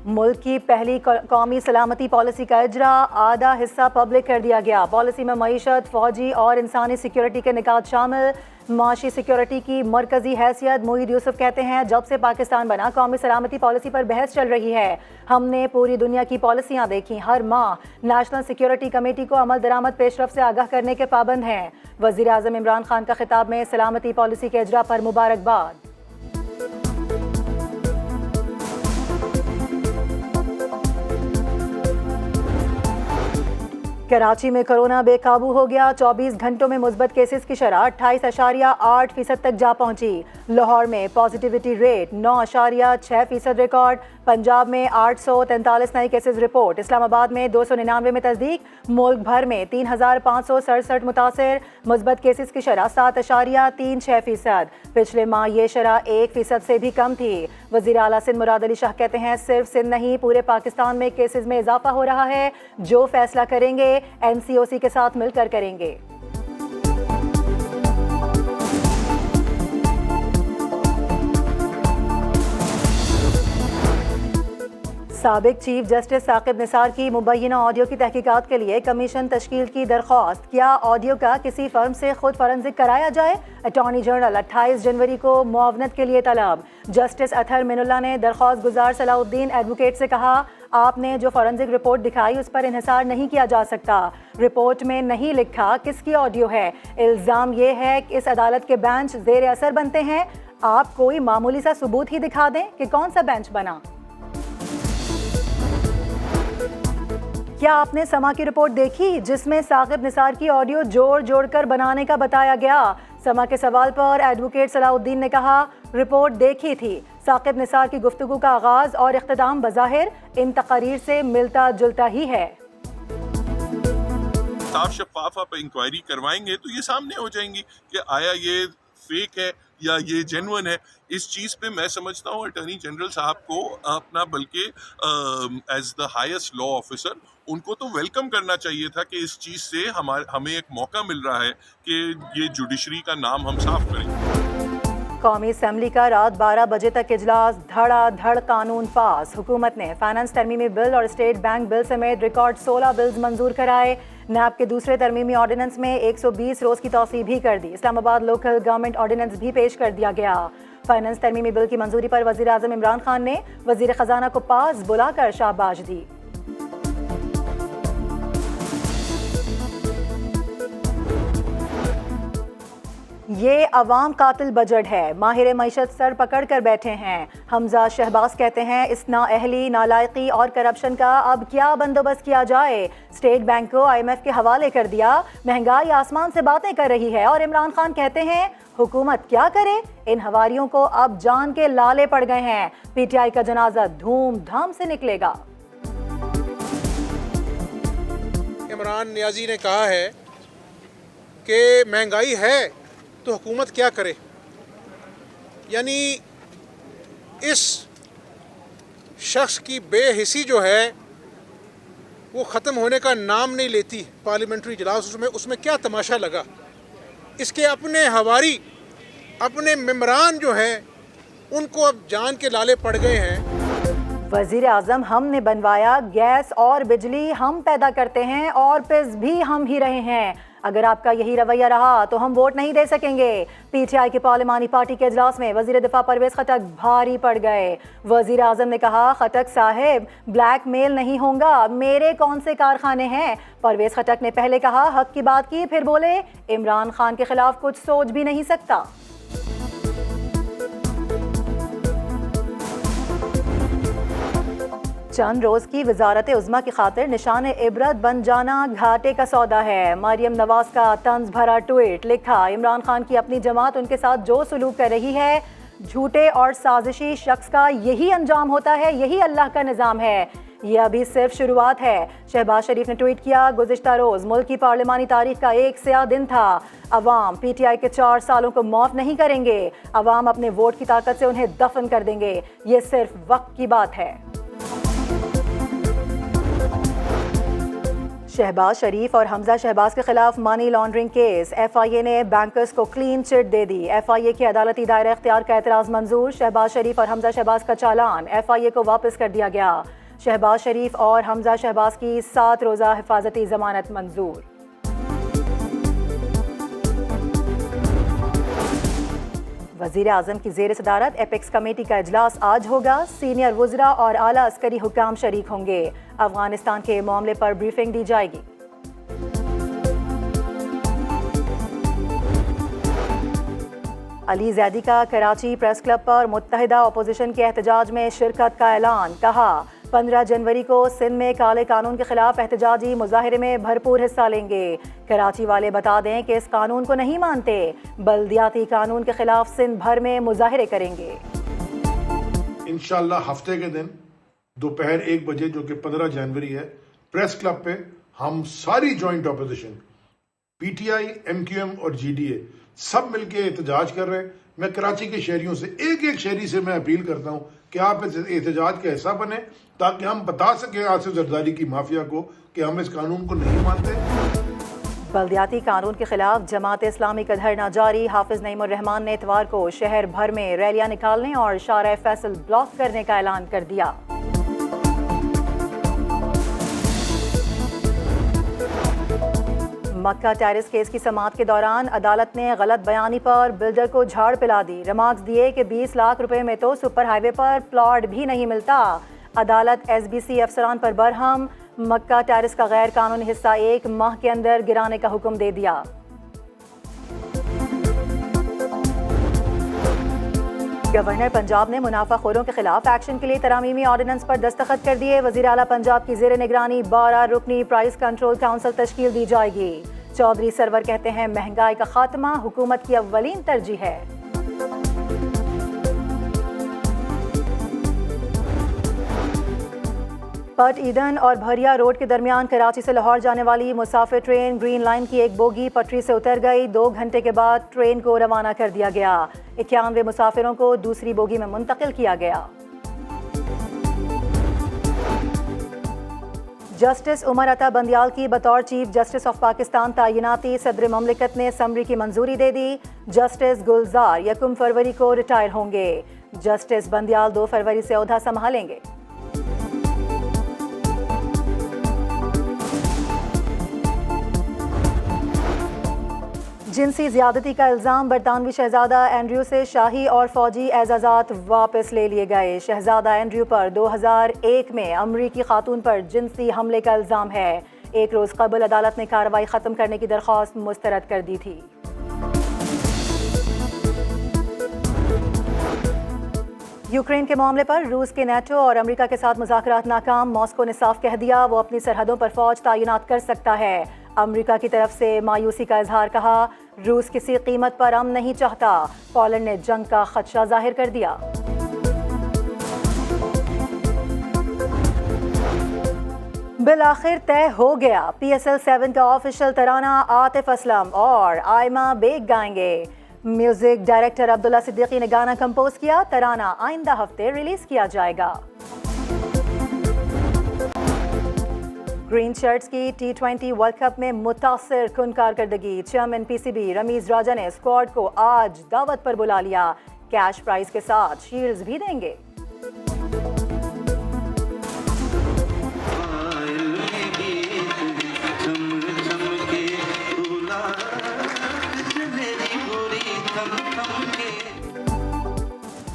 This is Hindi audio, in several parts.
मुल्क की पहली कौमी सलामती पॉलिसी का इजरा, आधा हिस्सा पब्लिक कर दिया गया। पॉलिसी में मईशत, फौजी और इंसानी सिक्योरिटी के निकात शामिल। माशी सिक्योरिटी की मरकजी हैसियत मोईद यूसुफ कहते हैं, जब से पाकिस्तान बना कौमी सलामती पॉलिसी पर बहस चल रही है। हमने पूरी दुनिया की पॉलिसियाँ देखी, हर माह नेशनल सिक्योरिटी कमेटी को अमल दरामद पेशरफ से आगाह करने के पाबंद हैं। वज़ीर आज़म इमरान खान का खिताब में सलामती पॉलिसी के इजरा पर मुबारकबाद। कराची में कोरोना बेकाबू हो गया। 24 घंटों में मुस्बत केसेस की शरह 28.8% तक जा पहुंची। लाहौर में पॉजिटिविटी रेट 9.6% रिकॉर्ड। पंजाब में 843 नए केसेस रिपोर्ट। इस्लामाबाद में 299 में तस्दीक। मुल्क भर में 3,567 मुतासर। मुस्बत केसेस की शरह 7.36%। पिछले माह ये शरह 1% से भी कम थी। वज़ीर आला सिंध मुराद अली शाह कहते हैं, सिर्फ सिंध नहीं पूरे पाकिस्तान में केसेस में इजाफा हो रहा है। जो फैसला करेंगे NCOC के साथ मिलकर करेंगे। साबिक चीफ जस्टिस साकिब निसार की मुबैना ऑडियो की तहकीकात के लिए कमीशन तश्कील की दरख्वास्त। क्या ऑडियो का किसी फर्म से खुद फॉरेंसिक कराया जाए? अटॉर्नी जनरल 28 जनवरी को मुआवनत के लिए तलब। जस्टिस अतहर मिनुल्लाह ने दरख्वास्त गुजार सलाउद्दीन एडवोकेट से कहा, आपने जो फॉरेंसिक रिपोर्ट दिखाई उस पर इन्हिसार नहीं किया जा सकता। रिपोर्ट में नहीं लिखा किसकी ऑडियो है। इल्ज़ाम ये है कि इस अदालत के बेंच ज़ेर असर बनते हैं। आप कोई मामूली सा सबूत ही दिखा दें कि कौन सा बेंच बना। क्या आपने समा की रिपोर्ट देखी जिसमें साकिब निसार की ऑडियो जोड़ जोड़ कर बनाने का बताया गया? समा के सवाल पर एडवोकेट सलाउद्दीन ने कहा, रिपोर्ट देखी थी। साकिब निसार की गुफ्तगू का आगाज और इख्तिताम बज़ाहिर इन तकारीर से मिलता जुलता ही है। साफ शफाफ आप इंक्वायरी करवाएंगे तो ये सामने हो जाएंगी कि आया ये फेक है या ये जेन्युइन है। इस चीज़ पे मैं समझता हूँ अटॉर्नी जनरल साहब को अपना बल्कि as the highest law officer उनको तो वेलकम करना चाहिए था कि इस चीज़ से हमें एक मौका मिल रहा है कि ये जुडिशरी का नाम हम साफ करें। कौमी असम्बली का रात 12 बजे तक इजलास, धड़ाधड़ कानून पास। हुकूमत ने फाइनेंस तरमीमी बिल और स्टेट बैंक बिल समेत रिकॉर्ड 16 बिल्स मंजूर कराए। नैब के दूसरे तरमीमी ऑर्डिनेंस में 120 रोज़ की तौसीह भी कर दी। इस्लामाबाद लोकल गवर्नमेंट ऑर्डिनेंस भी पेश कर दिया गया। फाइनेंस तरमीमी बिल की मंजूरी पर वज़ीर आज़म इमरान खान ने वज़ीर ख़जाना को पास बुलाकर शाबाश दी। ये अवाम कातिल बजट है। माहिर मईशत सर पकड़ कर बैठे हैं। हमजा शहबाज कहते हैं, इस नाअहली, नालायकी और करप्शन का अब क्या बंदोबस्त किया जाए? स्टेट बैंक को IMF के हवाले कर दिया। महंगाई आसमान से बातें कर रही है और इमरान खान कहते हैं, हुकूमत क्या करे? इन हवारियों को अब जान के लाले पड़ गए हैं। PTI का जनाजा धूमधाम से निकलेगा। इमरान नियाजी ने कहा है कि महंगाई है तो हुकूमत क्या करे। यानी इस शख्स की बेहिसी जो है वो ख़त्म होने का नाम नहीं लेती। पार्लियामेंट्री इजलास उसमें क्या तमाशा लगा। इसके अपने हवारी, अपने मेंबरान जो हैं उनको अब जान के लाले पड़ गए हैं। वज़ीर आज़म, हमने बनवाया, गैस और बिजली हम पैदा करते हैं और पिस भी हम ही रहे हैं। अगर आपका यही रवैया रहा तो हम वोट नहीं दे सकेंगे। PTI की पार्लिमानी पार्टी के इजलास में वज़ीर दिफा परवेज़ खटक भारी पड़ गए। वज़ीर आज़म ने कहा, खटक साहिब ब्लैक मेल नहीं होगा, मेरे कौन से कारखाने हैं? परवेज़ खटक ने पहले कहा, हक की बात की, फिर बोले इमरान खान के खिलाफ कुछ सोच भी नहीं सकता। चंद रोज़ की वजारत उज़्मा की खातिर निशान इबरत बन जाना घाटे का सौदा है। मरियम नवाज का तंज भरा ट्वीट लिखा, इमरान खान की अपनी जमात उनके साथ जो सलूक कर रही है, झूठे और साजिशी शख्स का यही अंजाम होता है, यही अल्लाह का निज़ाम है। ये अभी सिर्फ शुरुआत है। शहबाज शरीफ ने ट्वीट किया, गुज़िश्ता रोज़ मुल्क की पार्लिमानी तारीख का एक स्याह दिन था। अवाम PTI के 4 सालों को माफ़ नहीं करेंगे। अवाम अपने वोट की ताकत से उन्हें दफन कर देंगे। ये सिर्फ वक्त की बात है। शहबाज शरीफ और हमजा शहबाज के खिलाफ मनी लॉन्ड्रिंग केस, FIA ने बैंकर्स को क्लीन चिट दे दी। FIA के अदालती दायरा इख्तियार का एतराज़ मंजूर। शहबाज शरीफ और हमजा शहबाज का चालान FIA को वापस कर दिया गया। शहबाज शरीफ और हमजा शहबाज की 7 रोज़ा हिफाजती जमानत मंजूर। वज़ीर आज़म की ज़ेर सदारत एपेक्स कमेटी का इजलास आज होगा। सीनियर वज़रा और आला अस्करी हुकाम शरीक होंगे। अफगानिस्तान के मामले पर ब्रीफिंग दी जाएगी। अली जैदी का कराची प्रेस क्लब पर मुत्तहिदा अपोजिशन के एहतजाज में शिरकत का ऐलान। कहा 15 जनवरी को सिंध में काले कानून के खिलाफ एहतजाजी मुजाहिरे में भरपूर हिस्सा लेंगे। कराची वाले बता दें कि इस कानून को नहीं मानते, बल्दियाती कानून के खिलाफ सिंध भर में मुजाहिरे करेंगे। इंशाअल्लाह हफ्ते के दिन दोपहर 1 बजे जो कि 15 जनवरी है, प्रेस क्लब पे हम सारी जॉइंट अपोजिशन PTI, MQM और GDA सब मिलके एहतजाज कर रहे हैं। मैं कराची के शहरियों से एक शहरी से मैं अपील करता हूँ कि आप इस एहतजाज का हिस्सा बने ताकि हम बता सकें आसिफ जरदारी की माफिया को कि हम इस कानून को नहीं मानते। बल्दियाती कानून के खिलाफ जमात इस्लामी का धरना जारी। हाफिज नईमुर रहमान ने इतवार को शहर भर में रैलियां निकालने और शारा फैसल ब्लॉक करने का ऐलान कर दिया। मक्का टेरिस केस की समाअत के दौरान अदालत ने गलत बयानी पर बिल्डर को झाड़ पिला दी। रिमार्क्स दिए कि 20 लाख रुपए में तो सुपर हाईवे पर प्लॉट भी नहीं मिलता। अदालत SBC अफसरान पर बरहम। मक्का टेरिस का गैर कानूनी हिस्सा 1 माह के अंदर गिराने का हुक्म दे दिया। गवर्नर पंजाब ने मुनाफाखोरों के खिलाफ एक्शन के लिए तरामीमी ऑर्डिनेंस पर दस्तखत कर दिए। वजीर आला पंजाब की जेर निगरानी 12 रुकनी प्राइस कंट्रोल काउंसिल तश्कील दी जाएगी। चौधरी सरवर कहते हैं महंगाई का खात्मा हुकूमत की अव्वलीन तरजीह है। पट ईडन और भरिया रोड के दरमियान कराची से लाहौर जाने वाली मुसाफिर ट्रेन ग्रीन लाइन की एक बोगी पटरी से उतर गई। 2 घंटे के बाद ट्रेन को रवाना कर दिया गया। 91 मुसाफिरों को दूसरी बोगी में मुंतकिल किया गया। जस्टिस उमर अता बंदियाल की बतौर चीफ जस्टिस ऑफ पाकिस्तान तैनाती सदर ममलिकत ने समरी की मंजूरी दे दी। जस्टिस गुलजार 1 फरवरी को रिटायर होंगे। जस्टिस बंदियाल 2 फरवरी से ओहदा संभालेंगे। जिनसी ज्यादती का इल्जाम बरतानवी शहजादा एंड्रयू से शाही और फौजी एजाजात वापस ले लिए गए। शहजादा एंड्रयू पर 2001 में अमरीकी खातून पर जिनसी हमले का इल्जाम है। 1 रोज कबल अदालत ने कार्रवाई खत्म करने की दरख्वास्त मुस्तरद कर दी थी। यूक्रेन के मामले पर रूस के नेटो और अमेरिका के साथ मुज़ाकरात नाकाम। मॉस्को ने साफ कह दिया वो अपनी सरहदों पर फौज तैनात कर सकता है। अमेरिका की तरफ से मायूसी का इजहार। कहा रूस किसी कीमत पर अमन नहीं चाहता। पोलैंड ने जंग का खदशा जाहिर कर दिया। बिल आखिर तय हो गया। PSL 7 का ऑफिशियल तराना आतिफ असलम और आयमा बेग गाएंगे। म्यूजिक डायरेक्टर अब्दुल्ला सिद्दीकी ने गाना कंपोज किया। तराना आइंदा हफ्ते रिलीज किया जाएगा। ग्रीन शर्ट्स की T20 वर्ल्ड कप में मुतासिर कुन कारकर्दगी। चेयरमैन PCB रमीज राजा ने स्क्वाड को आज दावत पर बुला लिया। कैश प्राइज के साथ शील्ड्स भी देंगे।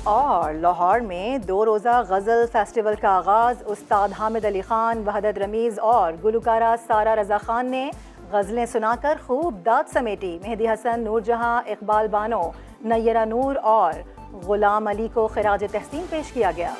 और लाहौर में 2 रोज़ा गज़ल फेस्टिवल का आगाज़। उस्ताद हामिद अली खान, वहदत रमीज़ और गुलकारा सारा रज़ा खान ने गज़लें सुनाकर खूब दाद समेटी। मेहदी हसन, नूरजहां, इकबाल बानो, नय्यरा नूर और गुलाम अली को खिराज तहसीन पेश किया गया।